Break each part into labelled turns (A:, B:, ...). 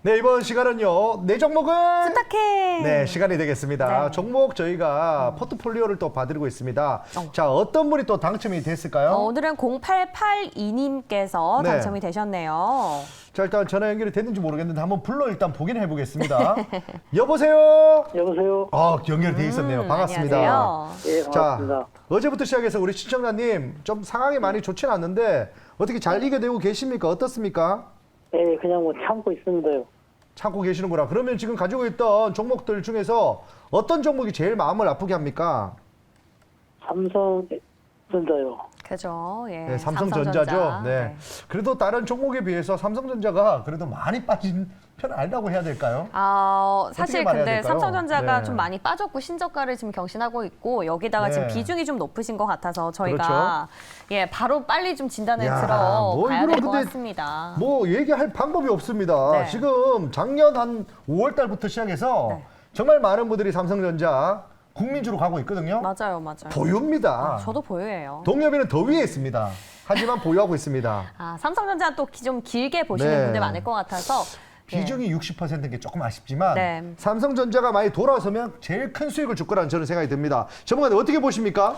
A: 네, 이번 시간은요. 내 종목은
B: 스타킹.
A: 네, 시간이 되겠습니다.
B: 네.
A: 종목 저희가 포트폴리오를 또 봐드리고 있습니다. 자, 어떤 분이 또 당첨이 됐을까요?
B: 오늘은 0882님께서
A: 네.
B: 당첨이 되셨네요.
A: 자, 일단 전화 연결이 됐는지 모르겠는데 한번 불러 일단 보긴 해보겠습니다. 여보세요?
C: 여보세요?
A: 연결돼 있었네요. 반갑습니다.
B: 안녕하세요.
C: 예, 반갑습니다.
A: 자, 어제부터 시작해서 우리 시청자님 좀 상황이 많이 좋지는 않는데 어떻게 잘 이겨내고 계십니까? 어떻습니까?
C: 예, 그냥 뭐 참고 있습니다요.
A: 참고 계시는구나. 그러면 지금 가지고 있던 종목들 중에서 어떤 종목이 제일 마음을 아프게 합니까?
C: 삼성전자요.
B: 그죠. 예.
A: 네, 삼성전자죠. 네. 그래도 다른 종목에 비해서 삼성전자가 그래도 많이 빠진 편 아니라고 해야 될까요?
B: 사실
A: 말해야
B: 근데
A: 될까요?
B: 삼성전자가
A: 네.
B: 좀 많이 빠졌고 신저가를 지금 경신하고 있고 여기다가
A: 네.
B: 지금 비중이 좀 높으신 것 같아서 저희가
A: 그렇죠.
B: 예 바로 빨리 좀 진단을
A: 야,
B: 들어봐야 될
A: 이거는
B: 것
A: 근데
B: 같습니다.
A: 뭐 얘기할 방법이 없습니다.
B: 네.
A: 지금 작년 한 5월 달부터 시작해서
B: 네.
A: 정말 많은 분들이 삼성전자 국민주로 가고 있거든요.
B: 맞아요.
A: 보유입니다.
B: 저도 보유예요.
A: 동엽이는 더 위에 있습니다. 하지만 보유하고 있습니다.
B: 삼성전자 또 좀 길게 보시는
A: 네.
B: 분들 많을 것 같아서
A: 비중이 60%인 게 조금 아쉽지만
B: 네.
A: 삼성전자가 많이 돌아서면 제일 큰 수익을 줄 거라는 저는 생각이 듭니다. 전문가님 어떻게 보십니까?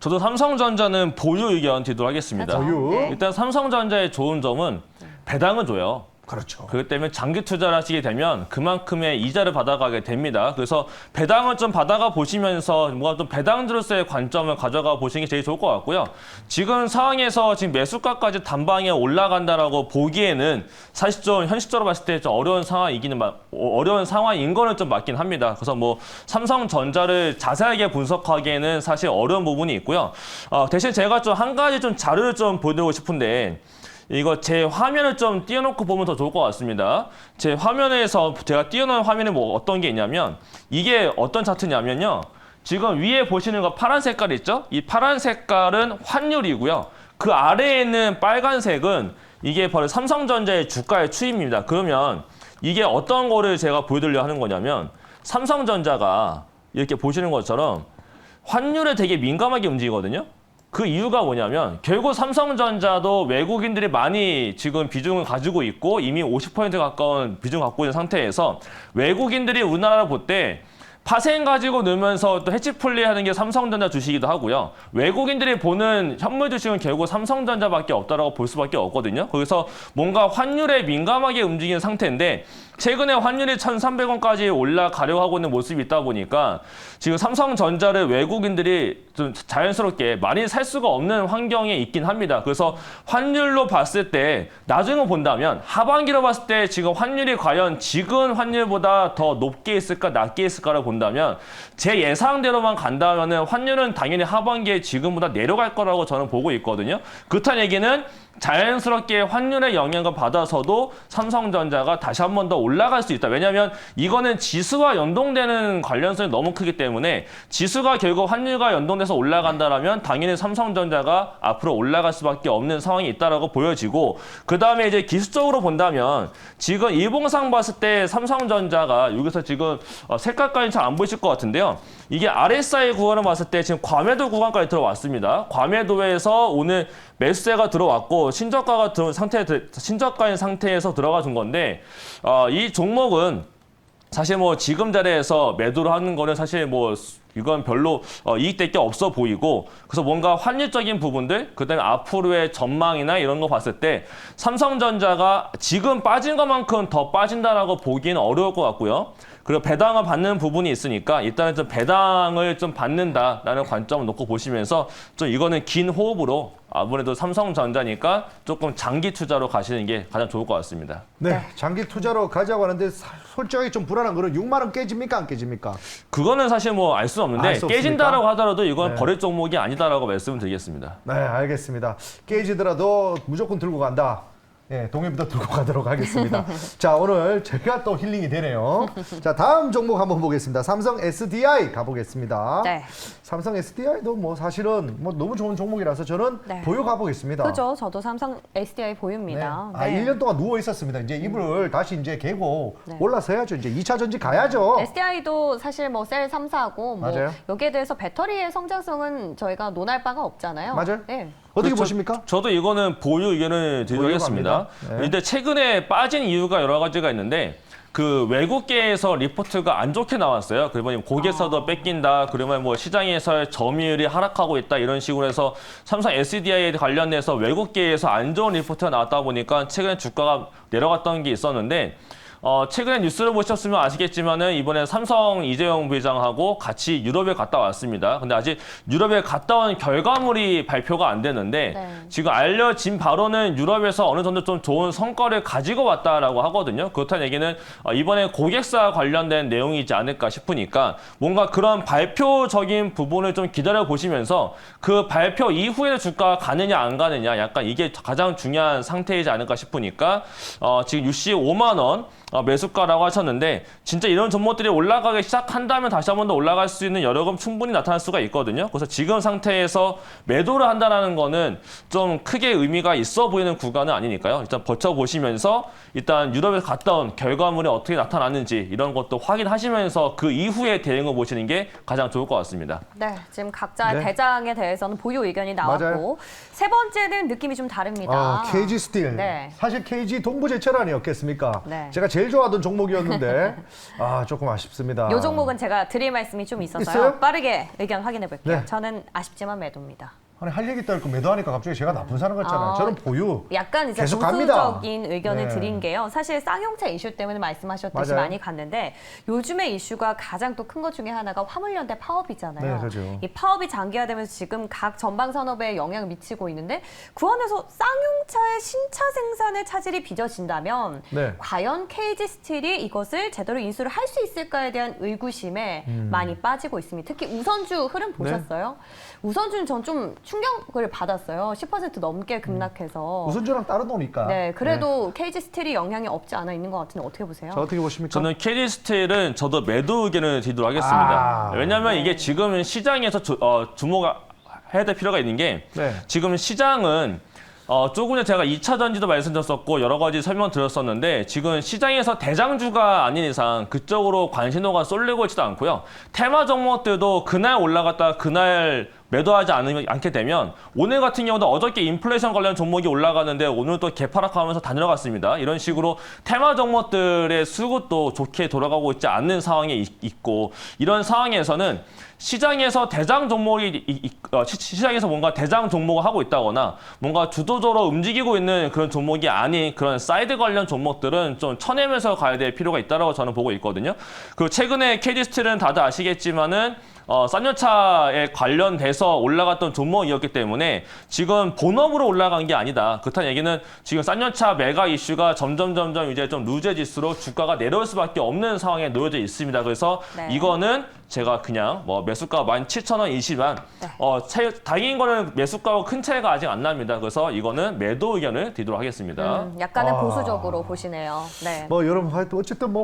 D: 저도 삼성전자는 보유 의견 드리도록 하겠습니다.
B: 그렇죠.
A: 보유.
B: 네.
D: 일단 삼성전자의 좋은 점은 배당은 줘요.
A: 그렇죠.
D: 그렇기 때문에 장기 투자를 하시게 되면 그만큼의 이자를 받아가게 됩니다. 그래서 배당을 좀 받아가 보시면서 뭔가 좀 배당주로서의 관점을 가져가 보시는 게 제일 좋을 것 같고요. 지금 상황에서 지금 매수가까지 단방에 올라간다라고 보기에는 사실 좀 현실적으로 봤을 때 좀 어려운 상황인 거는 좀 맞긴 합니다. 그래서 뭐 삼성전자를 자세하게 분석하기에는 사실 어려운 부분이 있고요. 대신 제가 좀 한 가지 좀 자료를 좀 보여드리고 싶은데 이거 제 화면을 좀 띄워놓고 보면 더 좋을 것 같습니다. 제 화면에서 제가 띄워놓은 화면에 뭐 어떤 게 있냐면 이게 어떤 차트냐면요. 지금 위에 보시는 거 파란 색깔 있죠? 이 파란 색깔은 환율이고요. 그 아래에 있는 빨간색은 이게 바로 삼성전자의 주가의 추이입니다. 그러면 이게 어떤 거를 제가 보여드리려 하는 거냐면 삼성전자가 이렇게 보시는 것처럼 환율에 되게 민감하게 움직이거든요. 그 이유가 뭐냐면 결국 삼성전자도 외국인들이 많이 지금 비중을 가지고 있고 이미 50% 가까운 비중 갖고 있는 상태에서 외국인들이 우리나라를 볼 때 파생 가지고 넣으면서 또 해치폴리 하는 게 삼성전자 주식이기도 하고요. 외국인들이 보는 현물 주식은 결국 삼성전자밖에 없다라고 볼 수밖에 없거든요. 그래서 뭔가 환율에 민감하게 움직이는 상태인데 최근에 환율이 1,300원까지 올라가려고 하고 있는 모습이 있다 보니까 지금 삼성전자를 외국인들이 좀 자연스럽게 많이 살 수가 없는 환경에 있긴 합니다. 그래서 환율로 봤을 때 나중에 본다면 하반기로 봤을 때 지금 환율이 과연 지금 환율보다 더 높게 있을까 낮게 있을까를 본다면 제 예상대로만 간다면은 환율은 당연히 하반기에 지금보다 내려갈 거라고 저는 보고 있거든요. 그렇다는 얘기는 자연스럽게 환율의 영향을 받아서도 삼성전자가 다시 한 번 더 올라갈 수 있다. 왜냐하면 이거는 지수와 연동되는 관련성이 너무 크기 때문에 지수가 결국 환율과 연동돼서 올라간다라면 당연히 삼성전자가 앞으로 올라갈 수밖에 없는 상황이 있다라고 보여지고 그 다음에 이제 기술적으로 본다면 지금 일봉상 봤을 때 삼성전자가 여기서 지금 색깔까지는 잘 안 보이실 것 같은데요. 이게 RSI 구간을 봤을 때 지금 과매도 구간까지 들어왔습니다. 과매도에서 오늘 매수세가 들어왔고 신저가가 신저가인 상태에서 들어가 준 건데 이 종목은 사실 뭐 지금 자리에서 매도를 하는 거는 사실 뭐 이건 별로 이익될 게 없어 보이고 그래서 뭔가 환율적인 부분들 그다음에 앞으로의 전망이나 이런 거 봤을 때 삼성전자가 지금 빠진 것만큼 더 빠진다라고 보기는 어려울 것 같고요. 그리고 배당을 받는 부분이 있으니까 일단은 좀 배당을 좀 받는다라는 관점을 놓고 보시면서 좀 이거는 긴 호흡으로 아무래도 삼성전자니까 조금 장기 투자로 가시는 게 가장 좋을 것 같습니다.
A: 네, 장기 투자로 가자고 하는데 솔직하게 좀 불안한 거는 6만 원 깨집니까 안 깨집니까?
D: 그거는 사실 뭐 알 수는 없는데
A: 알수 없습니까?
D: 깨진다라고 하더라도 이건
A: 네.
D: 버릴 종목이 아니다라고 말씀을 드리겠습니다.
A: 네, 알겠습니다. 깨지더라도 무조건 들고 간다. 네, 동해부터 들고 가도록 하겠습니다. 자, 오늘 제가 또 힐링이 되네요. 자, 다음 종목 한번 보겠습니다. 삼성 SDI 가보겠습니다.
B: 네.
A: 삼성 SDI도 뭐 사실은 뭐 너무 좋은 종목이라서 저는
B: 네.
A: 보유 가보겠습니다.
B: 그죠. 저도 삼성 SDI
A: 네.
B: 보유입니다.
A: 아, 1년 동안 누워 있었습니다. 이제 이불을 다시 이제 개고
B: 네.
A: 올라서야죠. 이제 2차 전지 가야죠.
B: SDI도 사실 뭐 셀 3사고 뭐
A: 맞아요.
B: 여기에 대해서 배터리의 성장성은 저희가 논할 바가 없잖아요.
A: 맞아요.
B: 네.
A: 어떻게
D: 그렇죠.
A: 보십니까?
D: 저도 이거는 보유 의견을 드리도록
A: 보유
D: 하겠습니다.
A: 갑니다. 네.
D: 근데 최근에 빠진 이유가 여러 가지가 있는데 그 외국계에서 리포트가 안 좋게 나왔어요. 그러면 고객사도 뺏긴다. 그러면 뭐 시장에서의 점유율이 하락하고 있다. 이런 식으로 해서 삼성 SDI에 관련해서 외국계에서 안 좋은 리포트가 나왔다 보니까 최근에 주가가 내려갔던 게 있었는데 최근에 뉴스를 보셨으면 아시겠지만은 이번에 삼성 이재용 부회장하고 같이 유럽에 갔다 왔습니다. 근데 아직 유럽에 갔다 온 결과물이 발표가 안 됐는데
B: 네.
D: 지금 알려진 바로는 유럽에서 어느 정도 좀 좋은 성과를 가지고 왔다라고 하거든요. 그렇다는 얘기는 이번에 고객사 관련된 내용이지 않을까 싶으니까 뭔가 그런 발표적인 부분을 좀 기다려 보시면서 그 발표 이후에 주가가 가느냐 안 가느냐 약간 이게 가장 중요한 상태이지 않을까 싶으니까 지금 유시 5만 원 매수가라고 하셨는데 진짜 이런 종목들이 올라가기 시작한다면 다시 한 번 더 올라갈 수 있는 여력은 충분히 나타날 수가 있거든요. 그래서 지금 상태에서 매도를 한다는 거는 좀 크게 의미가 있어 보이는 구간은 아니니까요. 일단 버텨보시면서 일단 유럽에서 갔다 온 결과물이 어떻게 나타났는지 이런 것도 확인하시면서 그 이후에 대응을 보시는 게 가장 좋을 것 같습니다.
B: 네, 지금 각자의
A: 네.
B: 대장에 대해서는 보유 의견이 나왔고
A: 맞아요.
B: 세 번째는 느낌이 좀 다릅니다.
A: KG 스틸.
B: 네.
A: 사실 KG 동부제철 아니었겠습니까?
B: 네.
A: 제가 제일 좋아하던 종목이었는데 조금 아쉽습니다.
B: 이 종목은 제가 드릴 말씀이 좀 있어서요.
A: 있어요?
B: 빠르게 의견 확인해 볼게요.
A: 네.
B: 저는 아쉽지만 매도입니다.
A: 아니 할 얘기 있고 매도하니까 갑자기 제가 나쁜 사람 같잖아요. 저는 보유.
B: 약간 이제
A: 계속 갑니다.
B: 보수적인 의견을
A: 네.
B: 드린 게요. 사실 쌍용차 이슈 때문에 말씀하셨듯이
A: 맞아요.
B: 많이 갔는데 요즘의 이슈가 가장 또 큰 것 중에 하나가 화물연대 파업이잖아요.
A: 네, 그렇죠.
B: 이 파업이 장기화되면서 지금 각 전방 산업에 영향을 미치고 있는데 그 안에서 쌍용차의 신차 생산의 차질이 빚어진다면
A: 네.
B: 과연 KG 스틸이 이것을 제대로 인수를 할 수 있을까에 대한 의구심에 많이 빠지고 있습니다. 특히 우선주 흐름 보셨어요? 우선주는 전 좀 충격을 받았어요. 10% 넘게 급락해서.
A: 우선주랑 따로 노니까.
B: 네, 그래도 KG 스틸이 영향이 없지 않아 있는 것 같은데 어떻게 보세요?
A: 자, 어떻게 보십니까?
D: 저는 KG 스틸은 저도 매도 의견을 드리도록 하겠습니다. 왜냐하면
B: 네.
D: 이게 지금 시장에서 주목해야 될 필요가 있는 게
A: 네.
D: 지금 시장은 조금 전에 제가 2차 전지도 말씀드렸었고 여러 가지 설명드렸었는데 지금 시장에서 대장주가 아닌 이상 그쪽으로 관심도가 쏠리고 있지도 않고요. 테마 종목들도 그날 올라갔다가 그날 매도하지 않게 되면 오늘 같은 경우도 어저께 인플레이션 관련 종목이 올라가는데 오늘 또 개파락하면서 다 내려갔습니다. 이런 식으로 테마 종목들의 수급도 좋게 돌아가고 있지 않는 상황에 있고 이런 상황에서는 시장에서 대장 종목이 시장에서 뭔가 대장 종목을 하고 있다거나 뭔가 주도적으로 움직이고 있는 그런 종목이 아닌 그런 사이드 관련 종목들은 좀 쳐내면서 가야 될 필요가 있다고 저는 보고 있거든요. 그리고 최근에 KD스틸은 다들 아시겠지만은 쌍용차에 관련돼서 올라갔던 종목이었기 때문에 지금 본업으로 올라간 게 아니다. 그렇다는 얘기는 지금 쌍용차 메가 이슈가 점점 이제 좀 루즈해질수록 주가가 내려올 수밖에 없는 상황에 놓여져 있습니다. 그래서
B: 네.
D: 이거는 제가 그냥 매수가 17,000원이지만 다행인 거는 매수가와 큰 차이가 아직 안 납니다. 그래서 이거는 매도 의견을 드리도록 하겠습니다.
B: 약간은 보수적으로 보시네요. 네.
A: 여러분 하여튼 어쨌든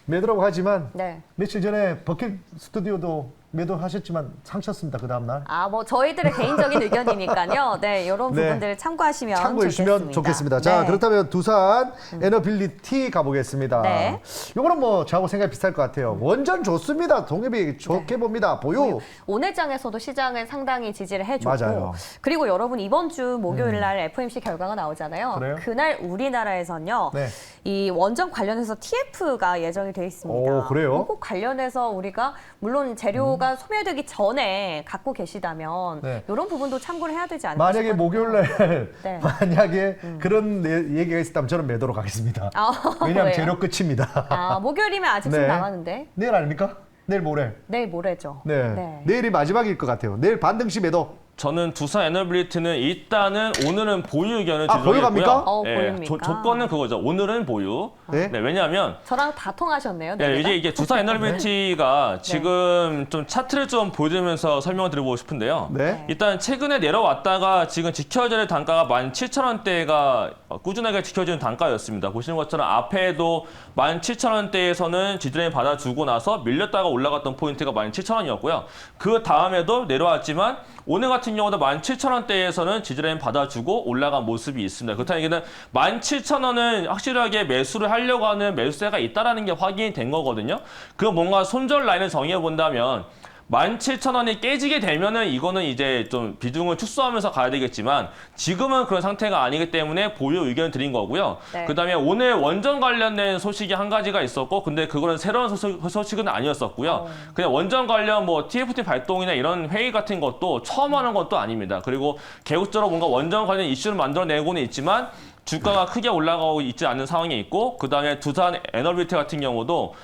A: 매도라고 하지만
B: 네.
A: 며칠 전에 버킷 스튜디오도 매도하셨지만 상쳤습니다. 그 다음 날.
B: 저희들의 개인적인 의견이니까요. 네, 이런
A: 네.
B: 부분들을 참고하시면
A: 참고해 주시면 좋겠습니다. 자,
B: 네.
A: 그렇다면 두산 에너빌리티 가보겠습니다.
B: 네.
A: 요거는 저하고 생각이 비슷할 것 같아요. 완전 좋습니다. 동엽이 좋게 봅니다. 보유.
B: 오늘 장에서도 시장을 상당히 지지를 해줬고
A: 맞아요.
B: 그리고 여러분 이번 주 목요일 날 FOMC 결과가 나오잖아요.
A: 그래요?
B: 그날 우리나라에서는요.
A: 네.
B: 이 원전 관련해서 TF가 예정이 돼 있습니다.
A: 오, 그래요?
B: 그거 관련해서 우리가 물론 재료가 소멸되기 전에 갖고 계시다면
A: 네.
B: 이런 부분도 참고를 해야 되지 않을까
A: 만약에
B: 싶거든요.
A: 목요일 날
B: 네.
A: 만약에 그런 얘기가 있었다면 저는 매도로 가겠습니다. 왜냐하면
B: 왜요?
A: 재료 끝입니다.
B: 목요일이면 아직 좀
A: 네.
B: 남았는데
A: 내일 아닙니까? 내일 모레.
B: 내일 모레죠.
A: 네. 내일이 마지막일 것 같아요. 내일 반등시 매도.
D: 저는 두산 에너빌리티는 일단은 오늘은 보유 의견을
A: 보유
D: 드리도록
A: 갑니까?
D: 하고요.
B: 보유입니까?
D: 조건은 그거죠. 오늘은 보유.
A: 네.
D: 왜냐하면
B: 저랑 다 통하셨네요.
D: 네,
B: 내가?
D: 이게 두산 에너빌리티가 지금 좀 차트를 좀 보여드리면서 설명을 드리고 싶은데요.
A: 네.
D: 일단 최근에 내려왔다가 지금 지켜져야 될 단가가 17,000원대가 꾸준하게 지켜지는 단가였습니다. 보시는 것처럼 앞에도 17,000원대에서는 지지라인 받아주고 나서 밀렸다가 올라갔던 포인트가 17,000원이었고요. 그 다음에도 내려왔지만 오늘 같은 경우도 17,000원대에서는 지지라인 받아주고 올라간 모습이 있습니다. 그렇다는 얘기는 17,000원은 확실하게 매수를 하려고 하는 매수세가 있다는 게 확인이 된 거거든요. 그 뭔가 손절 라인을 정해본다면 17,000원이 깨지게 되면은 이거는 이제 좀 비중을 축소하면서 가야 되겠지만 지금은 그런 상태가 아니기 때문에 보유 의견을 드린 거고요.
B: 네.
D: 그다음에 오늘 원전 관련된 소식이 한 가지가 있었고 근데 그거는 새로운 소식은 아니었었고요. 그냥 원전 관련 뭐 TFT 발동이나 이런 회의 같은 것도 처음 하는 것도 아닙니다. 그리고 개국적으로 뭔가 원전 관련 이슈를 만들어내고는 있지만 주가가 크게 올라가고 있지 않는 상황이 있고 그다음에 두산 에너빌티 같은 경우도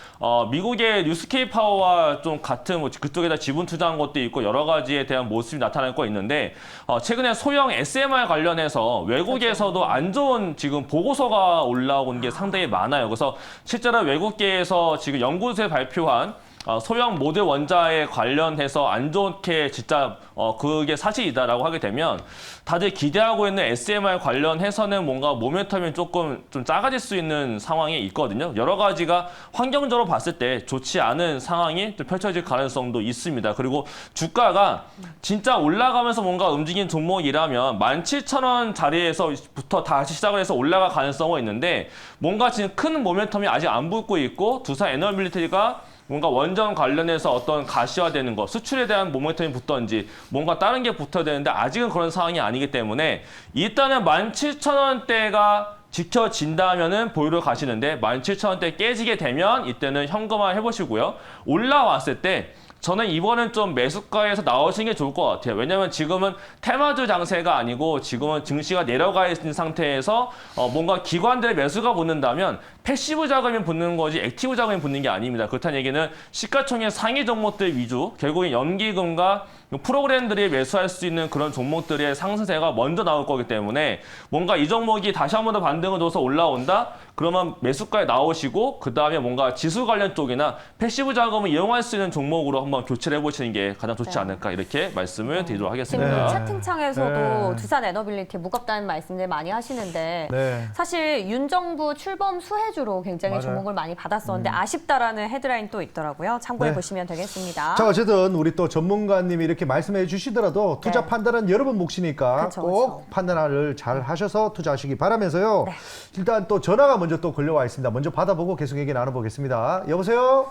D: 미국의 뉴스케이 파워와 좀 같은 뭐 그쪽에다 지분 투자한 것도 있고 여러 가지에 대한 모습이 나타날 거 있는데 최근에 소형 SMR 관련해서 외국에서도 안 좋은 지금 보고서가 올라온 게 상당히 많아요. 그래서 실제로 외국계에서 지금 연구소에 발표한 소형 모듈 원자에 관련해서 안 좋게 진짜 그게 사실이다라고 하게 되면 다들 기대하고 있는 SMR 관련해서는 뭔가 모멘텀이 조금 좀 작아질 수 있는 상황이 있거든요. 여러 가지가 환경적으로 봤을 때 좋지 않은 상황이 좀 펼쳐질 가능성도 있습니다. 그리고 주가가 진짜 올라가면서 뭔가 움직인 종목이라면 17,000원 자리에서부터 다시 시작을 해서 올라갈 가능성은 있는데 뭔가 지금 큰 모멘텀이 아직 안 붙고 있고 두산 에너빌리티가 뭔가 원전 관련해서 어떤 가시화되는 거, 수출에 대한 모멘텀이 붙던지 뭔가 다른 게 붙어야 되는데 아직은 그런 상황이 아니기 때문에 일단은 17,000원대가 지켜진다면은 보유를 가시는데 17,000원대 깨지게 되면 이때는 현금화 해보시고요. 올라왔을 때 저는 이번엔 좀 매수가에서 나오시는 게 좋을 것 같아요. 왜냐하면 지금은 테마주 장세가 아니고 지금은 증시가 내려가 있는 상태에서 뭔가 기관들의 매수가 붙는다면 패시브 자금이 붙는 거지 액티브 자금이 붙는 게 아닙니다. 그렇다는 얘기는 시가총액 상위 종목들 위주, 결국엔 연기금과 프로그램들이 매수할 수 있는 그런 종목들의 상승세가 먼저 나올 거기 때문에 뭔가 이 종목이 다시 한 번 더 반등을 줘서 올라온다? 그러면 매수가에 나오시고 그 다음에 뭔가 지수 관련 쪽이나 패시브 자금을 이용할 수 있는 종목으로 한번 교체를 해보시는 게 가장 좋지
B: 네.
D: 않을까 이렇게 말씀을 드리도록
B: 지금
D: 하겠습니다.
B: 채팅창에서도
A: 네.
B: 두산 에너빌리티 무겁다는 말씀들 많이 하시는데
A: 네.
B: 사실 윤 정부 출범 수혜주로 굉장히
A: 맞아요.
B: 주목을 많이 받았었는데 아쉽다라는 헤드라인 또 있더라고요. 참고해
A: 네.
B: 보시면 되겠습니다.
A: 자, 어쨌든 우리 또 전문가님이 이렇게 말씀해 주시더라도 투자
B: 네.
A: 판단은 여러분 몫이니까
B: 그쵸,
A: 꼭
B: 그쵸.
A: 판단을 잘 하셔서 투자하시기 바라면서요.
B: 네.
A: 일단 또 전화가 먼저 또 걸려와 있습니다. 먼저 받아보고 계속 얘기 나눠보겠습니다. 여보세요?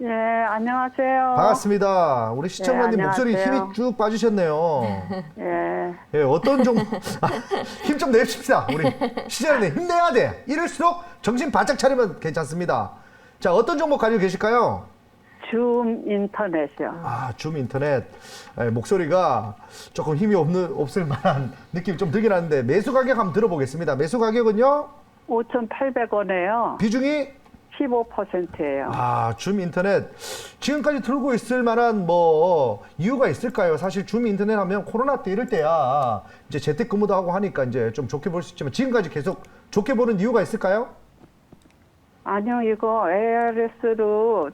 E: 예, 안녕하세요.
A: 반갑습니다. 우리 시청자님
E: 네,
A: 목소리
E: 안녕하세요.
A: 힘이 쭉 빠지셨네요.
E: 예,
A: 예, 어떤 종목 힘 좀 내십시다. 우리 시장님 힘내야 돼. 이럴수록 정신 바짝 차리면 괜찮습니다. 자, 어떤 종목 가지고 계실까요?
E: 줌 인터넷이요.
A: 아, 줌 인터넷. 목소리가 조금 힘이 없을 만한 느낌이 좀 들긴 하는데 매수 가격 한번 들어보겠습니다. 매수 가격은요?
E: 5,800원에요.
A: 비중이
E: 15%예요.
A: 아, 줌 인터넷 지금까지 들고 있을 만한 뭐 이유가 있을까요? 사실 줌 인터넷 하면 코로나 때 이럴 때야 이제 재택근무도 하고 하니까 이제 좀 좋게 볼 수 있지만 지금까지 계속 좋게 보는 이유가 있을까요?
E: 아니요, 이거 ARS로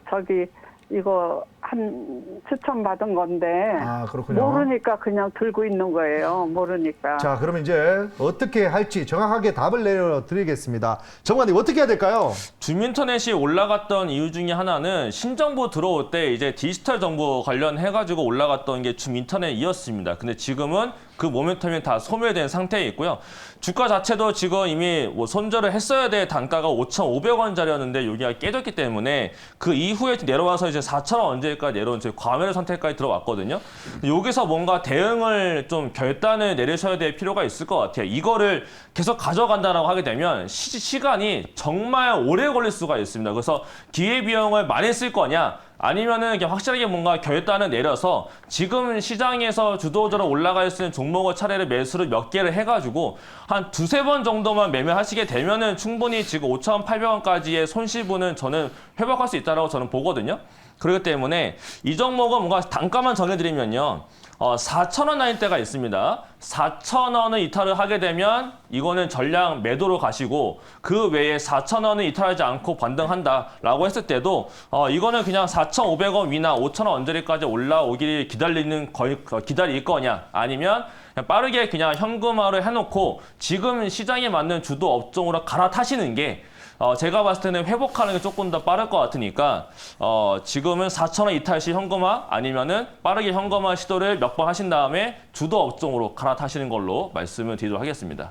E: 이거 한 추천받은 건데
A: 아, 그렇군요.
E: 모르니까 그냥 들고 있는 거예요. 모르니까.
A: 자, 그럼 이제 어떻게 할지 정확하게 답을 내려드리겠습니다. 정관님 어떻게 해야 될까요?
D: 줌인터넷이 올라갔던 이유 중에 하나는 신정부 들어올 때 이제 디지털 정보 관련해가지고 올라갔던 게 줌인터넷이었습니다. 근데 지금은 그 모멘텀이 다 소멸된 상태에 있고요. 주가 자체도 지금 이미 뭐 손절을 했어야 될 단가가 5,500원짜리였는데 여기가 깨졌기 때문에 그 이후에 내려와서 이제 4,000원 언제까지 내려온 저희 과매도 상태까지 들어왔거든요. 여기서 뭔가 대응을 좀 결단을 내리셔야 될 필요가 있을 것 같아요. 이거를 계속 가져간다라고 하게 되면 시간이 정말 오래 걸릴 수가 있습니다. 그래서 기회비용을 많이 쓸 거냐 아니면은 이게 확실하게 뭔가 결단을 내려서 지금 시장에서 주도적으로 올라갈 수 있는 종목을 차례를 매수를 몇 개를 해가지고 한 두세 번 정도만 매매하시게 되면은 충분히 지금 5,800원까지의 손실분은 저는 회복할 수 있다고 저는 보거든요. 그렇기 때문에 이 종목은 뭔가 단가만 정해드리면요. 4,000원 라인 때가 있습니다. 4,000원을 이탈을 하게 되면 이거는 전량 매도로 가시고 그 외에 4,000원을 이탈하지 않고 반등한다라고 했을 때도 이거는 그냥 4,500원 위나 5,000원 언저리까지 올라오기를 기다릴 거냐 아니면 그냥 빠르게 그냥 현금화를 해놓고 지금 시장에 맞는 주도 업종으로 갈아타시는 게 제가 봤을 때는 회복하는 게 조금 더 빠를 것 같으니까 지금은 4,000원 이탈 시 현금화 아니면은 빠르게 현금화 시도를 몇 번 하신 다음에 주도 업종으로 갈아타시는 걸로 말씀을 드리도록 하겠습니다.